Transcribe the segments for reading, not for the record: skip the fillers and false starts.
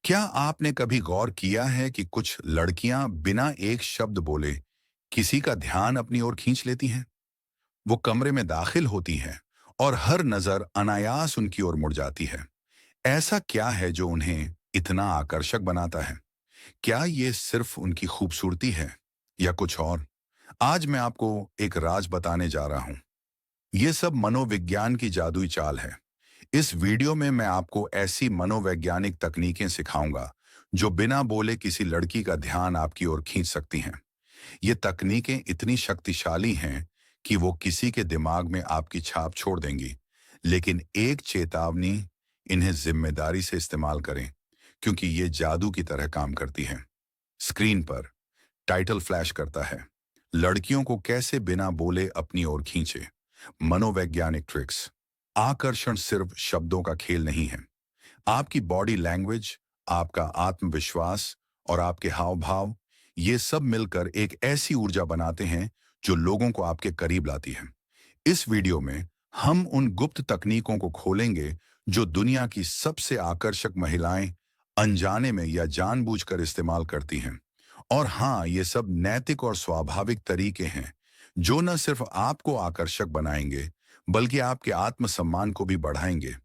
क्या आपने कभी गौर किया है कि कुछ लड़कियां बिना एक शब्द बोले किसी का ध्यान अपनी ओर खींच लेती हैं? वो कमरे में दाखिल होती हैं और हर नजर अनायास उनकी ओर मुड़ जाती है। ऐसा क्या है जो उन्हें इतना आकर्षक बनाता है? क्या ये सिर्फ उनकी खूबसूरती है या कुछ और? आज मैं आपको एक राज बताने जा रहा हूं। ये सब मनोविज्ञान की जादुई चाल है। इस वीडियो में मैं आपको ऐसी मनोवैज्ञानिक तकनीकें सिखाऊंगा जो बिना बोले किसी लड़की का ध्यान आपकी ओर खींच सकती हैं। ये तकनीकें इतनी शक्तिशाली हैं कि वो किसी के दिमाग में आपकी छाप छोड़ देंगी। लेकिन एक चेतावनी, इन्हें जिम्मेदारी से इस्तेमाल करें, क्योंकि ये जादू की तरह काम करती हैं। स्क्रीन पर टाइटल फ्लैश करता है, लड़कियों को कैसे बिना बोले अपनी ओर खींचे। मनोवैज्ञानिक ट्रिक्स। आकर्षण सिर्फ शब्दों का खेल नहीं है। आपकी बॉडी लैंग्वेज, आपका आत्मविश्वास और आपके हाव भाव, ये सब मिलकर एक ऐसी ऊर्जा बनाते हैं जो लोगों को आपके करीब लाती है। इस वीडियो में हम उन गुप्त तकनीकों को खोलेंगे जो दुनिया की सबसे आकर्षक महिलाएं अनजाने में या जानबूझकर इस्तेमाल करती हैं। और हाँ, ये सब नैतिक और स्वाभाविक तरीके हैं जो न सिर्फ आपको आकर्षक बनाएंगे बल्कि आपके आत्मसम्मान को भी बढ़ाएंगे।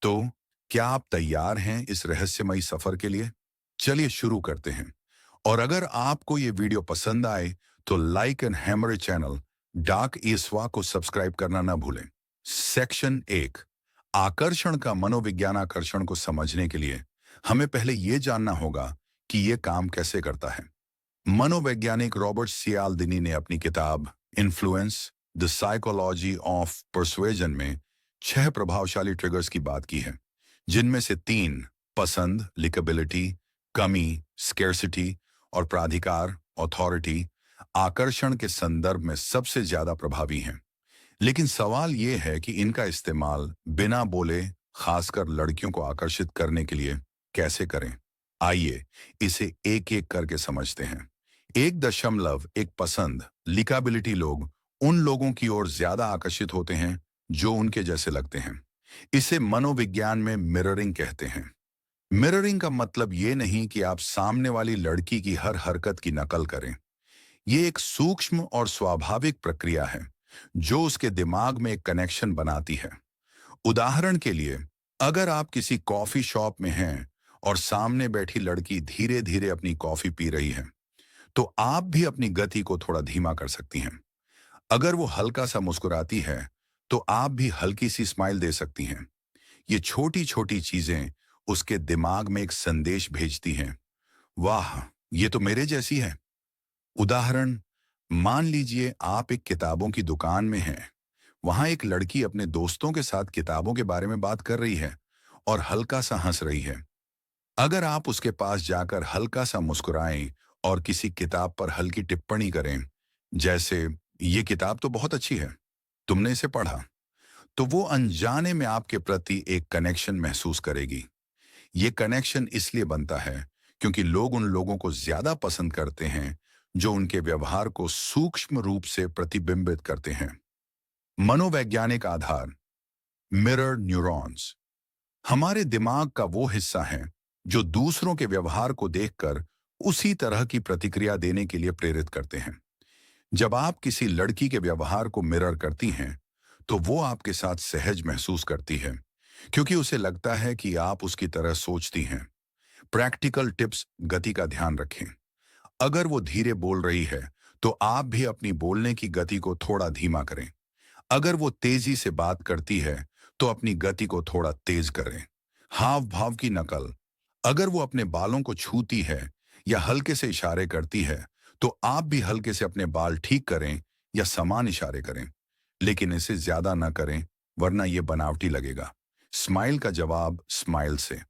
तो क्या आप तैयार हैं इस रहस्यमयी सफर के लिए? चलिए शुरू करते हैं। और अगर आपको ये वीडियो पसंद आए तो लाइक एंड हमारे चैनल डार्क ईस्वा को सब्सक्राइब करना ना भूलें। सेक्शन 1, आकर्षण का मनोविज्ञान। आकर्षण को समझने के लिए हमें पहले ये जानना होगा कि ये काम कैसे करता है। मनोवैज्ञानिक रॉबर्ट सियाल्दिनी ने अपनी किताब इन्फ्लुएंस द साइकोलॉजी ऑफ परसुएजन में 6 प्रभावशाली ट्रिगर्स की बात की है, जिनमें से 3, पसंद, लिकेबिलिटी, कमी, स्केर्सिटी, और प्राधिकार, अथॉरिटी, आकर्षण के संदर्भ में सबसे ज्यादा प्रभावी हैं। लेकिन सवाल यह है कि इनका इस्तेमाल बिना बोले, खासकर लड़कियों को आकर्षित करने के लिए, कैसे करें। आइए इसे एक एक करके समझते हैं। 1.1 पसंद, लिकाबिलिटी। लोग उन लोगों की ओर ज्यादा आकर्षित होते हैं जो उनके जैसे लगते हैं। इसे मनोविज्ञान में मिररिंग कहते हैं। मिररिंग का मतलब ये नहीं कि आप सामने वाली लड़की की हर हरकत की नकल करें। ये एक सूक्ष्म और स्वाभाविक प्रक्रिया है जो उसके दिमाग में एक कनेक्शन बनाती है। उदाहरण के लिए, अगर आप किसी कॉफी शॉप में हैं और सामने बैठी लड़की धीरे धीरे अपनी कॉफी पी रही है, तो आप भी अपनी गति को थोड़ा धीमा कर सकती हैं। अगर वो हल्का सा मुस्कुराती है, तो आप भी हल्की सी स्माइल दे सकती हैं। ये छोटी छोटी चीजें उसके दिमाग में एक संदेश भेजती हैं, वाह, ये तो मेरे जैसी है। उदाहरण, मान लीजिए आप एक किताबों की दुकान में हैं। वहां एक लड़की अपने दोस्तों के साथ किताबों के बारे में बात कर रही है और हल्का सा हंस रही है। अगर आप उसके पास जाकर हल्का सा मुस्कुराएं और किसी किताब पर हल्की टिप्पणी करें, जैसे, ये किताब तो बहुत अच्छी है, तुमने इसे पढ़ा, तो वो अनजाने में आपके प्रति एक कनेक्शन महसूस करेगी। ये कनेक्शन इसलिए बनता है क्योंकि लोग उन लोगों को ज्यादा पसंद करते हैं जो उनके व्यवहार को सूक्ष्म रूप से प्रतिबिंबित करते हैं। मनोवैज्ञानिक आधार। मिरर न्यूरॉन्स हमारे दिमाग का वो हिस्सा है जो दूसरों के व्यवहार को देखकर उसी तरह की प्रतिक्रिया देने के लिए प्रेरित करते हैं। जब आप किसी लड़की के व्यवहार को मिरर करती हैं, तो वो आपके साथ सहज महसूस करती है, क्योंकि उसे लगता है कि आप उसकी तरह सोचती हैं। Practical tips. गति का ध्यान रखें। अगर वो धीरे बोल रही है, तो आप भी अपनी बोलने की गति को थोड़ा धीमा करें। अगर वो तेजी से बात करती है, तो अपनी गति को थोड़ा तेज करें। हाव भाव की नकल। अगर वो अपने बालों को छूती है या हल्के से इशारे करती है, तो आप भी हल्के से अपने बाल ठीक करें या समान इशारे करें। लेकिन इसे ज्यादा ना करें, वरना ये बनावटी लगेगा। स्माइल का जवाब स्माइल से।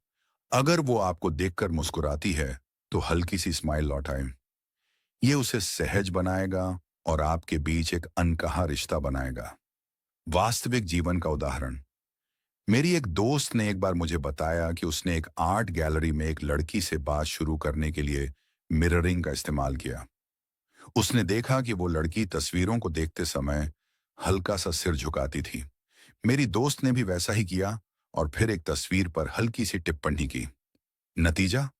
अगर वो आपको देखकर मुस्कुराती है, तो हल्की सी स्माइल लौटाएं। ये उसे सहज बनाएगा और आपके बीच एक अनकहा रिश्ता बनाएगा। वास्तविक जीवन का उदाहरण। मेरी एक दोस्त ने एक बार मुझे बताया कि उसने एक आर्ट गैलरी में एक लड़की से बात शुरू करने के लिए मिररिंग का इस्तेमाल किया। उसने देखा कि वो लड़की तस्वीरों को देखते समय हल्का सा सिर झुकाती थी। मेरी दोस्त ने भी वैसा ही किया और फिर एक तस्वीर पर हल्की सी टिप्पणी की। नतीजा,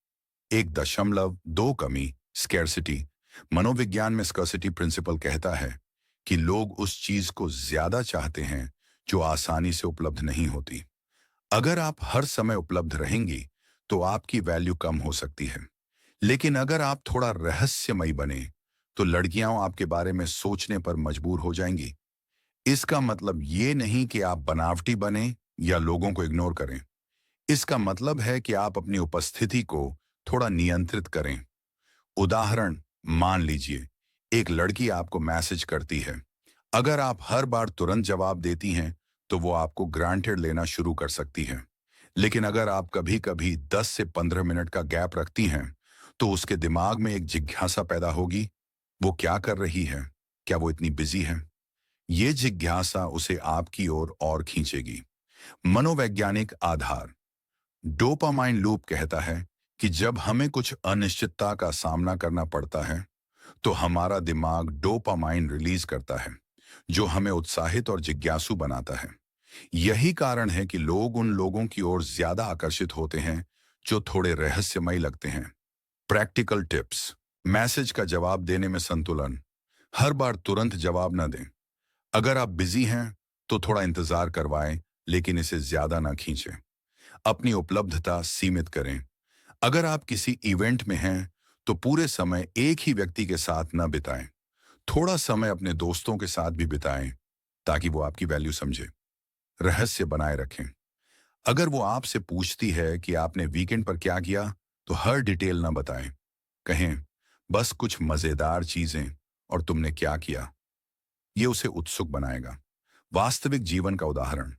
1.2 कमी, स्कैर्सिटी। मनोविज्ञान में स्कर्सिटी प्रिंसिपल कहता है कि लोग उस चीज को ज्यादा चाहते हैं जो आसानी से उपलब्ध नहीं होती। अगर आप हर समय उपलब्ध रहेंगी तो आपकी वैल्यू कम हो सकती है। लेकिन अगर आप थोड़ा रहस्यमयी बने तो लड़कियां आपके बारे में सोचने पर मजबूर हो जाएंगी। इसका मतलब ये नहीं कि आप बनावटी बने या लोगों को इग्नोर करें। इसका मतलब है कि आप अपनी उपस्थिति को थोड़ा नियंत्रित करें। उदाहरण, मान लीजिए एक लड़की आपको मैसेज करती है। अगर आप हर बार तुरंत जवाब देती हैं तो वो आपको ग्रांटेड लेना शुरू कर सकती है। लेकिन अगर आप कभी कभी 10 से 15 मिनट का गैप रखती हैं तो उसके दिमाग में एक जिज्ञासा पैदा होगी, वो क्या कर रही है, क्या वो इतनी बिजी है। ये जिज्ञासा उसे आपकी ओर और खींचेगी। मनोवैज्ञानिक आधार। डोपामाइन लूप कहता है कि जब हमें कुछ अनिश्चितता का सामना करना पड़ता है तो हमारा दिमाग डोपामाइन रिलीज करता है, जो हमें उत्साहित और जिज्ञासु बनाता है। यही कारण है कि लोग उन लोगों की ओर ज्यादा आकर्षित होते हैं जो थोड़े रहस्यमयी लगते हैं। Practical tips. मैसेज का जवाब देने में संतुलन। हर बार तुरंत जवाब न दें। अगर आप बिजी हैं तो थोड़ा इंतजार करवाएं, लेकिन इसे ज्यादा ना खींचें। अपनी उपलब्धता सीमित करें। अगर आप किसी इवेंट में हैं तो पूरे समय एक ही व्यक्ति के साथ न बिताएं। थोड़ा समय अपने दोस्तों के साथ भी बिताएं ताकि वो आपकी वैल्यू समझे। रहस्य बनाए रखें। अगर वो आपसे पूछती है कि आपने वीकेंड पर क्या किया तो हर डिटेल ना बताएं। कहें, बस कुछ मजेदार चीजें, और तुमने क्या किया। ये उसे उत्सुक बनाएगा। वास्तविक जीवन का उदाहरण।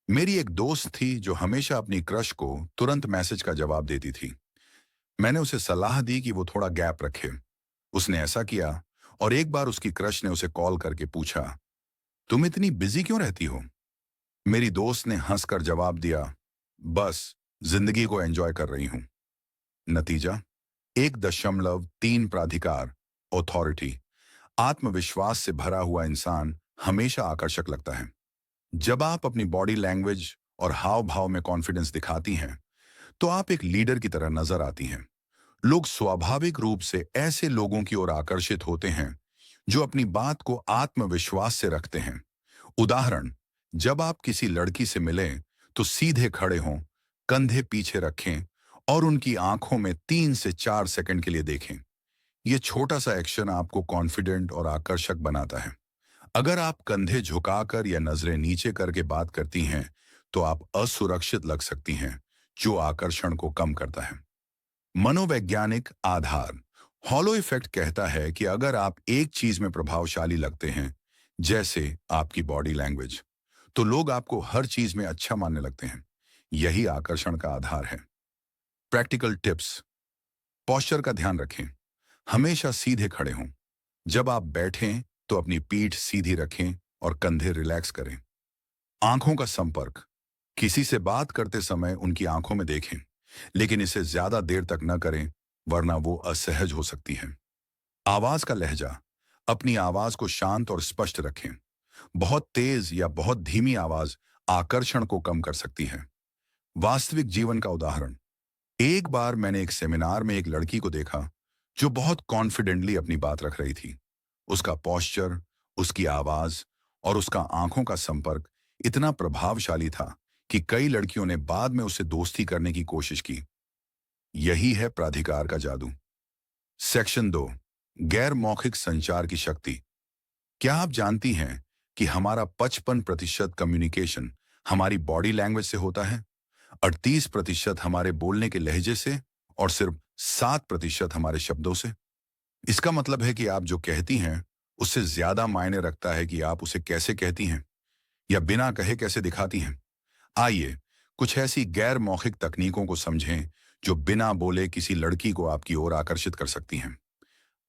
मेरी एक दोस्त थी जो हमेशा अपनी क्रश को तुरंत मैसेज का जवाब देती थी। मैंने उसे सलाह दी कि वो थोड़ा गैप रखे। उसने ऐसा किया, और एक बार उसकी क्रश ने उसे कॉल करके पूछा, तुम इतनी बिजी क्यों रहती हो। मेरी दोस्त ने हंसकर जवाब दिया, बस जिंदगी को एंजॉय कर रही हूं। नतीजा, 1.3 प्राधिकार, ऑथोरिटी। आत्मविश्वास से भरा हुआ इंसान हमेशा आकर्षक लगता है। जब आप अपनी बॉडी लैंग्वेज और हाव भाव में कॉन्फिडेंस दिखाती हैं तो आप एक लीडर की तरह नजर आती हैं। लोग स्वाभाविक रूप से ऐसे लोगों की ओर आकर्षित होते हैं जो अपनी बात को आत्मविश्वास से रखते हैं। उदाहरण, जब आप किसी लड़की से मिलें तो सीधे खड़े हों, कंधे पीछे रखें और उनकी आंखों में 3 से 4 सेकंड के लिए देखें। यह छोटा सा एक्शन आपको कॉन्फिडेंट और आकर्षक बनाता है। अगर आप कंधे झुकाकर या नजरें नीचे करके बात करती हैं तो आप असुरक्षित लग सकती हैं, जो आकर्षण को कम करता है। मनोवैज्ञानिक आधार। हॉलो इफेक्ट कहता है कि अगर आप एक चीज में प्रभावशाली लगते हैं, जैसे आपकी बॉडी लैंग्वेज, तो लोग आपको हर चीज में अच्छा मानने लगते हैं। यही आकर्षण का आधार है। Practical tips. पोस्चर का ध्यान रखें। हमेशा सीधे खड़े हों। जब आप बैठें तो अपनी पीठ सीधी रखें और कंधे रिलैक्स करें। आंखों का संपर्क। किसी से बात करते समय उनकी आंखों में देखें, लेकिन इसे ज्यादा देर तक न करें, वरना वो असहज हो सकती है। आवाज का लहजा। अपनी आवाज को शांत और स्पष्ट रखें। बहुत तेज या बहुत धीमी आवाज आकर्षण को कम कर सकती है। वास्तविक जीवन का उदाहरण। एक बार मैंने एक सेमिनार में एक लड़की को देखा जो बहुत कॉन्फिडेंटली अपनी बात रख रही थी। उसका पोस्चर, उसकी आवाज और उसका आंखों का संपर्क इतना प्रभावशाली था कि कई लड़कियों ने बाद में उससे दोस्ती करने की कोशिश की। यही है प्राधिकार का जादू। सेक्शन 2, गैर मौखिक संचार की शक्ति। क्या आप जानती हैं कि हमारा 55% कम्युनिकेशन हमारी बॉडी लैंग्वेज से होता है, 38% हमारे बोलने के लहजे से और सिर्फ 7% हमारे शब्दों से। इसका मतलब है कि आप जो कहती हैं उससे ज्यादा मायने रखता है कि आप उसे कैसे कहती हैं या बिना कहे कैसे दिखाती हैं। आइए कुछ ऐसी गैर मौखिक तकनीकों को समझें जो बिना बोले किसी लड़की को आपकी ओर आकर्षित कर सकती हैं।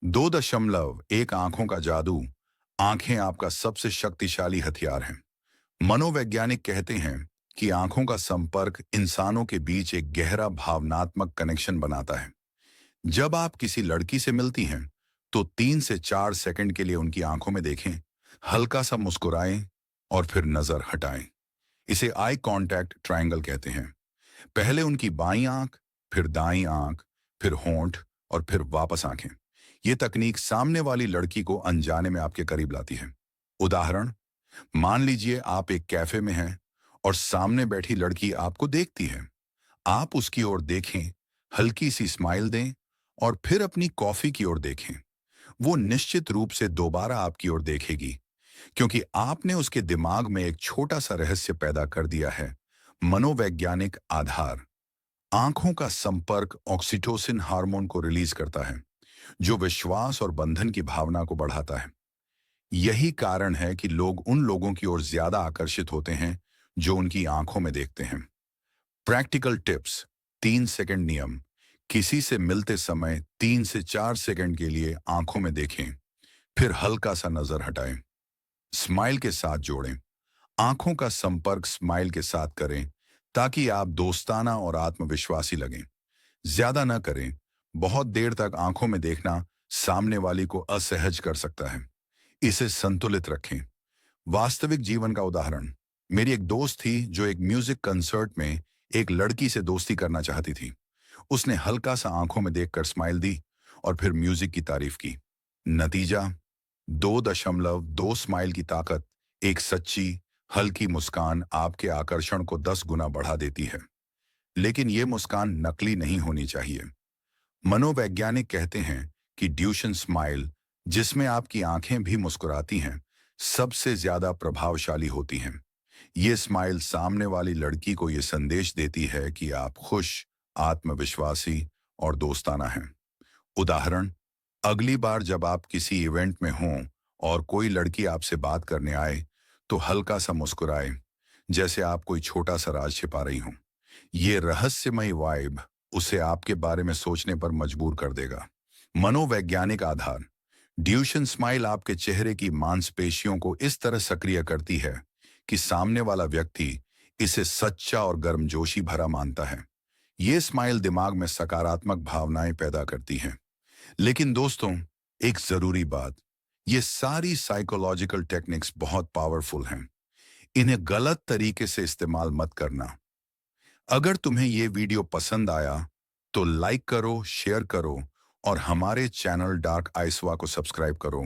2.1 आंखों का जादू। आंखें आपका सबसे शक्तिशाली हथियार हैं। मनोवैज्ञानिक कहते हैं कि आंखों का संपर्क इंसानों के बीच एक गहरा भावनात्मक कनेक्शन बनाता है। जब आप किसी लड़की से मिलती हैं तो 3 से 4 सेकंड के लिए उनकी आंखों में देखें, हल्का सा मुस्कुराएं और फिर नजर हटाएं। इसे आई कांटेक्ट ट्रायंगल कहते हैं। पहले उनकी बाईं आंख, फिर दाईं आंख, फिर होंठ और फिर वापस आंखें। ये तकनीक सामने वाली लड़की को अनजाने में आपके करीब लाती है। उदाहरण, मान लीजिए आप एक कैफे में हैं और सामने बैठी लड़की आपको देखती है। आप उसकी ओर देखें, हल्की सी स्माइल दें और फिर अपनी कॉफी की ओर देखें। वो निश्चित रूप से दोबारा आपकी ओर देखेगी, क्योंकि आपने उसके दिमाग में एक छोटा सा रहस्य पैदा कर दिया है। मनोवैज्ञानिक आधार। आंखों का संपर्क ऑक्सीटोसिन हार्मोन को रिलीज करता है, जो विश्वास और बंधन की भावना को बढ़ाता है। यही कारण है कि लोग उन लोगों की ओर ज्यादा आकर्षित होते हैं जो उनकी आंखों में देखते हैं। Practical tips. 3 सेकंड नियम। किसी से मिलते समय 3 से 4 सेकंड के लिए आंखों में देखें, फिर हल्का सा नजर हटाएं। स्माइल के साथ जोड़ें। आंखों का संपर्क स्माइल के साथ करें ताकि आप दोस्ताना और आत्मविश्वासी लगें। ज्यादा न करें। बहुत देर तक आंखों में देखना सामने वाली को असहज कर सकता है। इसे संतुलित रखें। वास्तविक जीवन का उदाहरण। मेरी एक दोस्त थी जो एक म्यूजिक कंसर्ट में एक लड़की से दोस्ती करना चाहती थी। उसने हल्का सा आंखों में देखकर स्माइल दी और फिर म्यूजिक की तारीफ की। नतीजा, 2.2 स्माइल की ताकत, एक सच्ची हल्की मुस्कान आपके आकर्षण को 10 गुना बढ़ा देती है। लेकिन ये मुस्कान नकली नहीं होनी चाहिए। मनोवैज्ञानिक कहते हैं कि ड्यूशन स्माइल, जिसमें आपकी आंखें भी मुस्कुराती हैं, सबसे ज्यादा प्रभावशाली होती हैं। ये स्माइल सामने वाली लड़की को ये संदेश देती है कि आप खुश, आत्मविश्वासी और दोस्ताना हैं। उदाहरण, अगली बार जब आप किसी इवेंट में हों और कोई लड़की आपसे बात करने आए, तो हल्का सा मुस्कुराए, जैसे आप कोई छोटा सा राज छिपा रही हों। ये रहस्यमयी वाइब उसे आपके बारे में सोचने पर मजबूर कर देगा। मनोवैज्ञानिक आधार। ड्यूशन स्माइल आपके चेहरे की मांसपेशियों को इस तरह सक्रिय करती है कि सामने वाला व्यक्ति इसे सच्चा और गर्मजोशी भरा मानता है। ये स्माइल दिमाग में सकारात्मक भावनाएं पैदा करती हैं। लेकिन दोस्तों, एक जरूरी बात, ये सारी साइकोलॉजिकल टेक्निक्स बहुत पावरफुल हैं। इन्हें गलत तरीके से इस्तेमाल मत करना। अगर तुम्हें ये वीडियो पसंद आया तो लाइक करो, शेयर करो और हमारे चैनल डार्क आइसवा को सब्सक्राइब करो।